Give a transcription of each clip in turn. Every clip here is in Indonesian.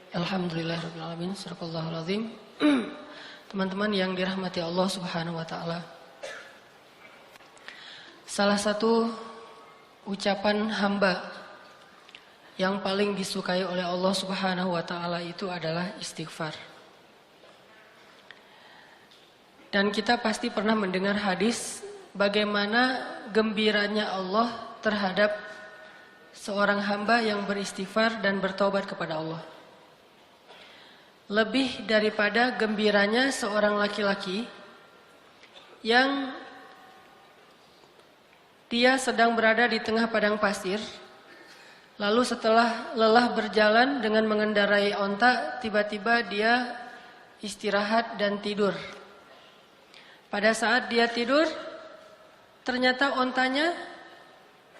Alhamdulillahirabbil alamin. Shadaqallahul azim. Teman-teman yang dirahmati Allah Subhanahu wa taala. Salah satu ucapan hamba yang paling disukai oleh Allah Subhanahu wa taala itu adalah istighfar. Dan kita pasti pernah mendengar hadis bagaimana gembiranya Allah terhadap seorang hamba yang beristighfar dan bertobat kepada Allah. Lebih daripada gembiranya seorang laki-laki yang dia sedang berada di tengah padang pasir, lalu setelah lelah berjalan dengan mengendarai onta, tiba-tiba dia istirahat dan tidur. Pada saat dia tidur, ternyata ontanya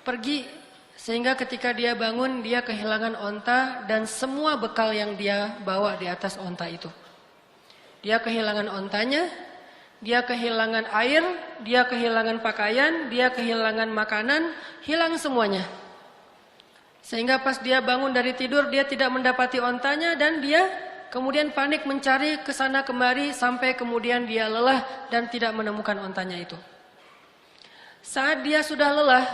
pergi, sehingga ketika dia bangun dia kehilangan onta dan semua bekal yang dia bawa di atas onta itu. Dia kehilangan ontanya, dia kehilangan air, dia kehilangan pakaian, dia kehilangan makanan, hilang semuanya. Sehingga pas dia bangun dari tidur dia tidak mendapati ontanya dan dia kemudian panik mencari ke sana kemari sampai kemudian dia lelah dan tidak menemukan ontanya itu. Saat dia sudah lelah,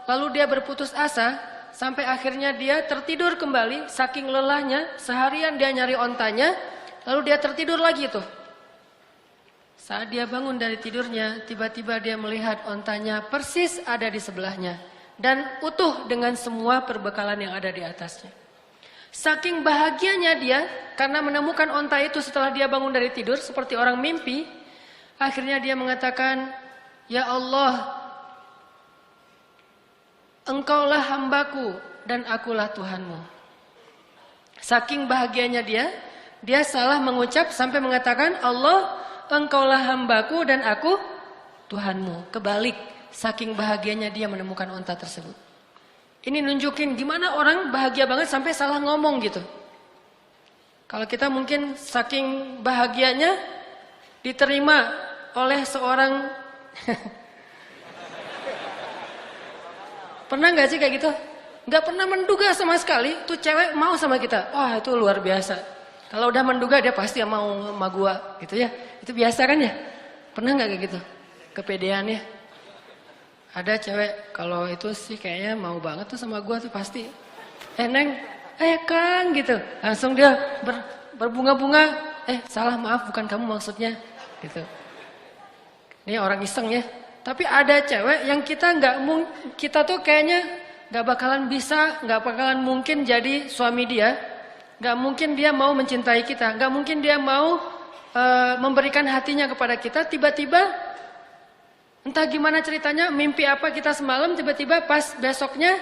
lalu dia berputus asa sampai akhirnya dia tertidur kembali saking lelahnya, seharian dia nyari ontanya, lalu dia tertidur lagi tuh. Saat dia bangun dari tidurnya, tiba-tiba dia melihat ontanya persis ada di sebelahnya dan utuh dengan semua perbekalan yang ada di atasnya. Saking bahagianya dia karena menemukan onta itu setelah dia bangun dari tidur seperti orang mimpi, akhirnya dia mengatakan, "Ya Allah, Engkaulah hambaku dan akulah Tuhanmu." Saking bahagianya dia salah mengucap sampai mengatakan, "Allah, Engkaulah hambaku dan aku Tuhanmu." Kebalik, saking bahagianya dia menemukan onta tersebut. Ini nunjukin gimana orang bahagia banget sampai salah ngomong gitu. Kalau kita mungkin saking bahagianya diterima oleh seorang pernah gak sih kayak gitu? Gak pernah menduga sama sekali tuh cewek mau sama kita. Wah, itu luar biasa. Kalau udah menduga dia pasti mau sama gua gitu ya. Itu biasa kan ya? Pernah gak kayak gitu? Kepedeannya. Ada cewek kalau itu sih kayaknya mau banget tuh sama gua tuh pasti. Neng, Kang gitu. Langsung dia berbunga-bunga. Salah, maaf, bukan kamu maksudnya gitu. Ini orang iseng ya. Tapi ada cewek yang kita tuh kayaknya nggak bakalan bisa, nggak bakalan mungkin jadi suami dia, nggak mungkin dia mau mencintai kita, nggak mungkin dia mau memberikan hatinya kepada kita. Tiba-tiba entah gimana ceritanya, mimpi apa kita semalam, tiba-tiba pas besoknya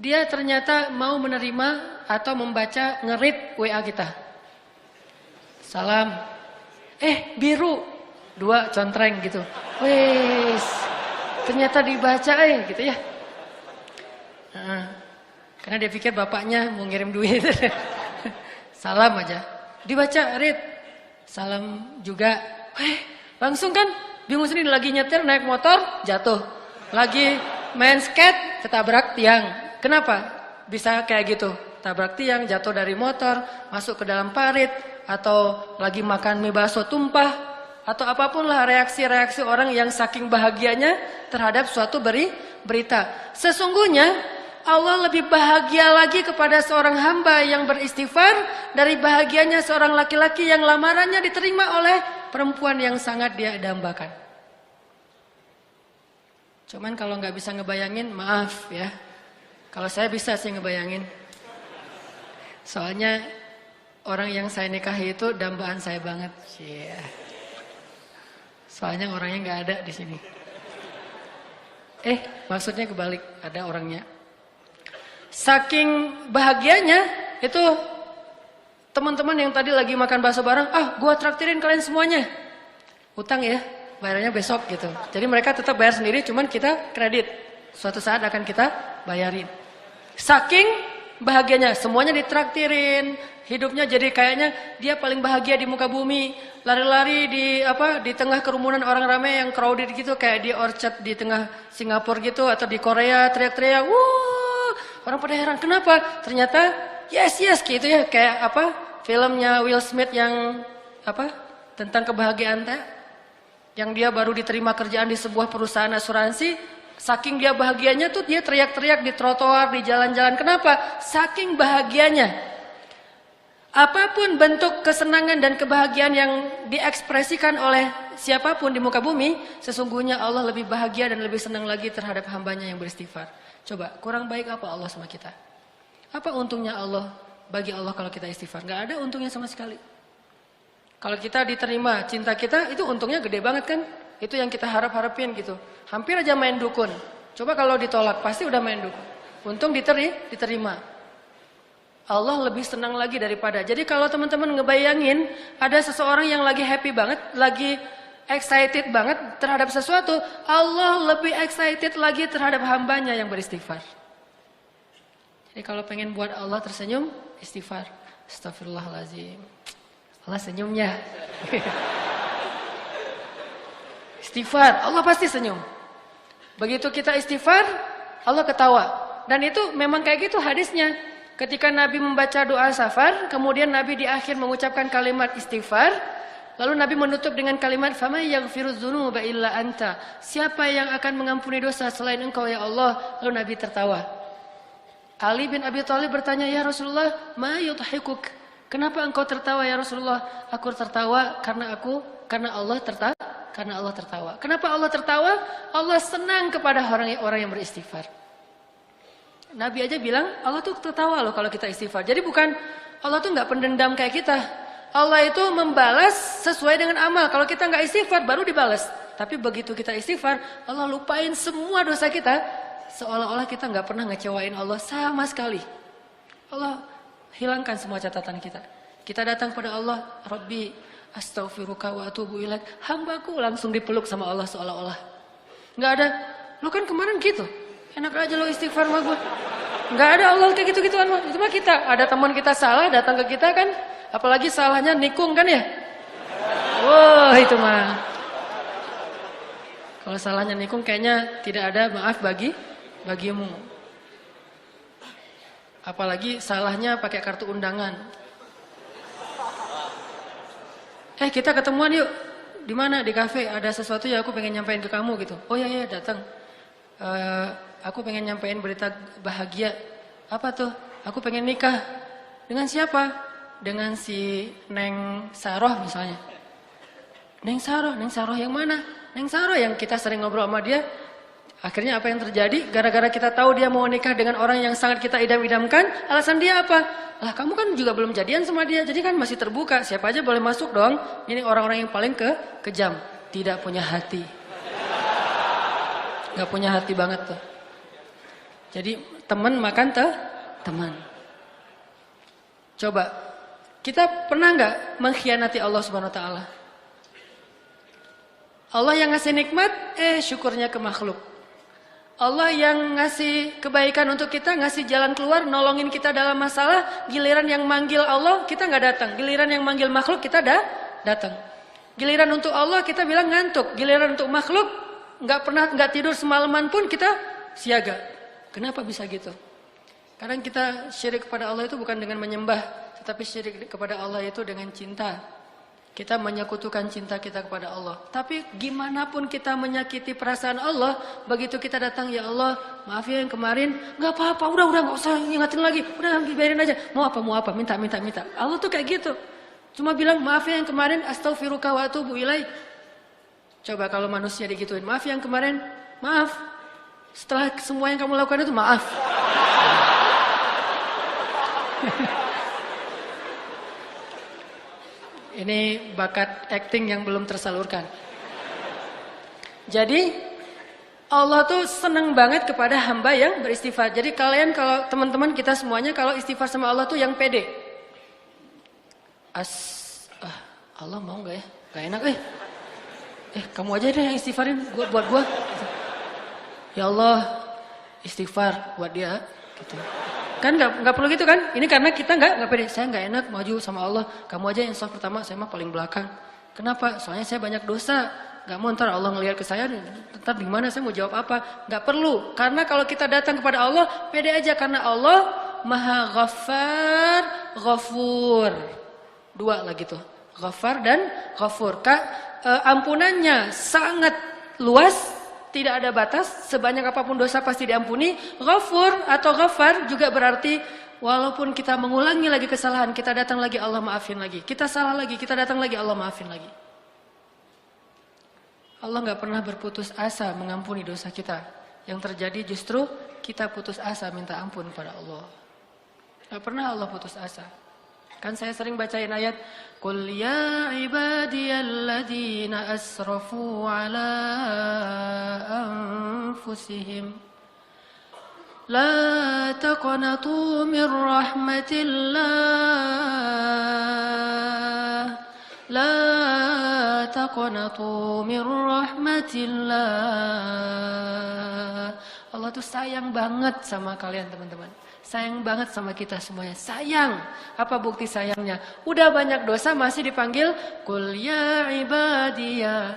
dia ternyata mau menerima atau membaca nge-read WA kita. Salam, biru, 2 contreng gitu. Wes, ternyata dibaca gitu ya. Karena dia pikir bapaknya mau ngirim duit. Salam aja, dibaca, read, salam juga. Langsung kan bingung sendiri, lagi nyetir naik motor jatuh, lagi main skate ketabrak tiang. Kenapa bisa kayak gitu? Tabrak tiang, jatuh dari motor, masuk ke dalam parit, atau lagi makan mie bakso tumpah, atau apapun lah reaksi-reaksi orang yang saking bahagianya terhadap suatu berita. Sesungguhnya Allah lebih bahagia lagi kepada seorang hamba yang beristighfar dari bahagianya seorang laki-laki yang lamarannya diterima oleh perempuan yang sangat dia dambakan. Cuman kalau nggak bisa ngebayangin, maaf ya. Kalau saya bisa sih ngebayangin. Soalnya orang yang saya nikahi itu dambaan saya banget. Soalnya orangnya nggak ada di sini. Maksudnya kebalik, ada orangnya. Saking bahagianya itu teman-teman yang tadi lagi makan bakso bareng, gua traktirin kalian semuanya. Utang ya, bayarnya besok gitu. Jadi mereka tetap bayar sendiri, cuman kita kredit. Suatu saat akan kita bayarin. Saking bahagianya, semuanya ditraktirin, hidupnya jadi kayaknya dia paling bahagia di muka bumi. Lari-lari di tengah kerumunan orang ramai yang crowded gitu, kayak di Orchard di tengah Singapura gitu, atau di Korea teriak-teriak, wuh, orang pada heran. Kenapa? Ternyata yes gitu ya, kayak apa? Filmnya Will Smith yang apa? Tentang kebahagiaan teh. Yang dia baru diterima kerjaan di sebuah perusahaan asuransi, saking dia bahagianya tuh dia teriak-teriak di trotoar, di jalan-jalan. Kenapa? Saking bahagianya. Apapun bentuk kesenangan dan kebahagiaan yang diekspresikan oleh siapapun di muka bumi, sesungguhnya Allah lebih bahagia dan lebih senang lagi terhadap hambanya yang beristighfar. Coba, kurang baik apa Allah sama kita? Apa untungnya Allah bagi Allah kalau kita istighfar? Gak ada untungnya sama sekali. Kalau kita diterima cinta kita, itu untungnya gede banget kan? Itu yang kita harap-harapin gitu. Hampir aja main dukun. Coba kalau ditolak, pasti udah main dukun. Untung diterima. Allah lebih senang lagi daripada. Jadi kalau teman-teman ngebayangin ada seseorang yang lagi happy banget, lagi excited banget terhadap sesuatu, Allah lebih excited lagi terhadap hambanya yang beristighfar. Jadi kalau pengen buat Allah tersenyum, istighfar. Astagfirullahaladzim. Allah senyumnya. Istighfar, Allah pasti senyum. Begitu kita istighfar, Allah ketawa. Dan itu memang kayak gitu hadisnya. Ketika Nabi membaca doa safar, kemudian Nabi di akhir mengucapkan kalimat istighfar, lalu Nabi menutup dengan kalimat "Faman yaghfirudz dzunuba illa anta." Siapa yang akan mengampuni dosa selain Engkau ya Allah? Lalu Nabi tertawa. Ali bin Abi Thalib bertanya, "Ya Rasulullah, ma yudhikuk?" Kenapa engkau tertawa ya Rasulullah? Aku tertawa karena Allah tertawa. Karena Allah tertawa. Kenapa Allah tertawa? Allah senang kepada orang yang beristighfar. Nabi aja bilang Allah tuh tertawa loh kalau kita istighfar. Jadi bukan Allah tuh nggak pendendam kayak kita. Allah itu membalas sesuai dengan amal. Kalau kita nggak istighfar baru dibalas. Tapi begitu kita istighfar, Allah lupain semua dosa kita. Seolah-olah kita nggak pernah ngecewain Allah sama sekali. Allah hilangkan semua catatan kita. Kita datang pada Allah, Rabbi astaghfiruka wa atubu ilaik. Hambaku langsung dipeluk sama Allah seolah-olah. Nggak ada. Lo kan kemarin gitu. Enak aja lo istighfar sama gue. Nggak ada Allah kayak gitu-gituan. Itu mah kita. Ada teman kita salah datang ke kita kan. Apalagi salahnya nikung kan ya. Wah itu mah. Kalau salahnya nikung kayaknya tidak ada maaf bagimu. Apalagi salahnya pakai kartu undangan. Kita ketemuan yuk. Di mana? Di kafe. Ada sesuatu yang aku pengen nyampein ke kamu gitu. Oh iya datang. Aku pengen nyampein berita bahagia. Apa tuh? Aku pengen nikah. Dengan siapa? Dengan si Neng Saroh misalnya. Neng Saroh yang mana? Neng Saroh yang kita sering ngobrol sama dia. Akhirnya apa yang terjadi? Gara-gara kita tahu dia mau nikah dengan orang yang sangat kita idam-idamkan, alasan dia apa? Lah kamu kan juga belum jadian sama dia, jadi kan masih terbuka. Siapa aja boleh masuk dong. Ini orang-orang yang paling kejam. Tidak punya hati. Gak punya hati banget tuh. Jadi teman makan teman. Coba, kita pernah gak mengkhianati Allah Subhanahu Wa Taala? Allah yang ngasih nikmat, syukurnya ke makhluk. Allah yang ngasih kebaikan untuk kita, ngasih jalan keluar, nolongin kita dalam masalah. Giliran yang manggil Allah, kita gak datang. Giliran yang manggil makhluk, kita datang. Giliran untuk Allah, kita bilang ngantuk. Giliran untuk makhluk, nggak tidur semalaman pun kita siaga. Kenapa bisa gitu? Kadang kita syirik kepada Allah itu bukan dengan menyembah, tetapi syirik kepada Allah itu dengan cinta. Kita menyekutukan cinta kita kepada Allah. Tapi gimana pun kita menyakiti perasaan Allah, begitu kita datang, ya Allah, maaf ya yang kemarin, nggak apa-apa, udah nggak usah ingatin lagi, udah biarin aja. Mau apa, minta. Allah tuh kayak gitu. Cuma bilang maaf ya yang kemarin, astaghfiruka wa atubu ilaik. Coba kalau manusia digituin, maaf yang kemarin, maaf. Setelah semua yang kamu lakukan itu maaf. Ini bakat acting yang belum tersalurkan. Jadi Allah tuh senang banget kepada hamba yang beristighfar. Jadi kalian kalau teman-teman kita semuanya kalau istighfar sama Allah tuh yang pede. Allah mau nggak ya? Gak enak kamu aja deh yang istighfarin buat gua. Ya Allah, istighfar buat dia gitu. Kan nggak perlu gitu kan? Ini karena kita nggak pede. Saya nggak enak maju sama Allah. Kamu aja yang insaf pertama, saya mah paling belakang. Kenapa? Soalnya saya banyak dosa. Nggak mau ntar Allah ngelihat ke saya, ntar gimana saya mau jawab apa? Nggak perlu. Karena kalau kita datang kepada Allah, pede aja karena Allah Maha Ghaffar, Ghafur. Dua lagi tuh. Ghaffar dan Ghafur. Ampunannya sangat luas, tidak ada batas, sebanyak apapun dosa pasti diampuni. Ghafur atau Ghaffar juga berarti walaupun kita mengulangi lagi kesalahan, kita datang lagi Allah maafin lagi. Kita salah lagi, kita datang lagi Allah maafin lagi. Allah nggak pernah berputus asa mengampuni dosa kita. Yang terjadi justru kita putus asa minta ampun kepada Allah. Nggak pernah Allah putus asa. Kan saya sering bacain ayat Qul ya ibadiyalladzina asrafu ala anfusihim la taqnatu min rahmatillah la taqnatu min rahmatillah. Allah tuh sayang banget sama kalian teman-teman. Sayang banget sama kita semuanya. Sayang. Apa bukti sayangnya? Udah banyak dosa masih dipanggil Qul ya ibadiyah.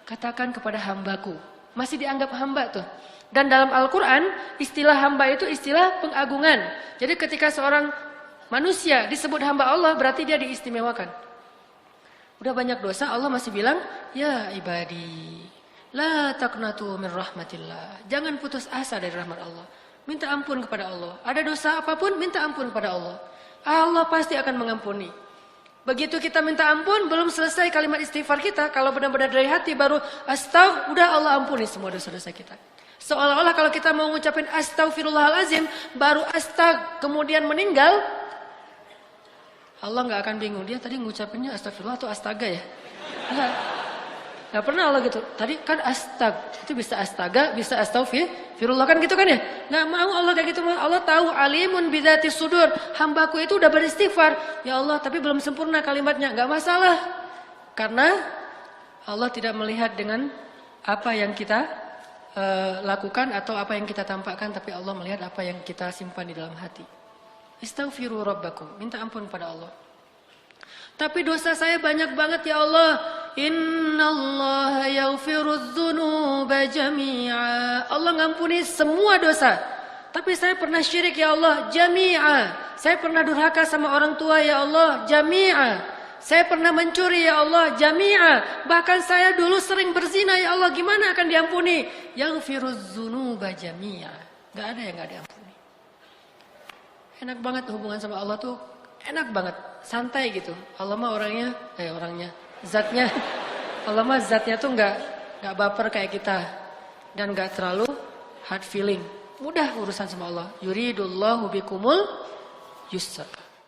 Katakan kepada hambaku. Masih dianggap hamba tuh. Dan dalam Al-Quran istilah hamba itu istilah pengagungan. Jadi ketika seorang manusia disebut hamba Allah berarti dia diistimewakan. Udah banyak dosa Allah masih bilang ya ibadi. La taqnatu min rahmatillah. Jangan putus asa dari rahmat Allah. Minta ampun kepada Allah. Ada dosa apapun, minta ampun kepada Allah. Allah pasti akan mengampuni. Begitu kita minta ampun, belum selesai kalimat istighfar kita. Kalau benar-benar dari hati baru astaghfirullah, udah Allah ampuni semua dosa-dosa kita. Seolah-olah kalau kita mau ngucapin astaghfirullahalazim, baru kemudian meninggal, Allah nggak akan bingung. Dia tadi ngucapinnya astagfirullah atau astaga ya? Gak pernah Allah gitu. Tadi kan itu bisa astaga, bisa astaghfirullah kan gitu kan ya? Gak mau Allah kayak gitu. Allah tahu alimun bidzati sudur. Hambaku itu udah beristighfar. Ya Allah, tapi belum sempurna kalimatnya. Gak masalah. Karena Allah tidak melihat dengan apa yang kita lakukan atau apa yang kita tampakkan, tapi Allah melihat apa yang kita simpan di dalam hati. Istaghfiru rabbakum. Minta ampun pada Allah. Tapi dosa saya banyak banget ya Allah. Innallaha yaghfirudz dzunuba jami'a. Allah ngampuni semua dosa. Tapi saya pernah syirik ya Allah, jami'a. Saya pernah durhaka sama orang tua ya Allah, jami'a. Saya pernah mencuri ya Allah, jami'a. Bahkan saya dulu sering berzina ya Allah, gimana akan diampuni? Yaghfirudz dzunuba jami'a. Gak ada yang gak diampuni. Enak banget hubungan sama Allah tuh. Enak banget, santai gitu. Allah mah zatnya. Allah mah zatnya tuh nggak baper kayak kita dan nggak terlalu hard feeling. Mudah urusan sama Allah. Yuridullahu bikumul yusra.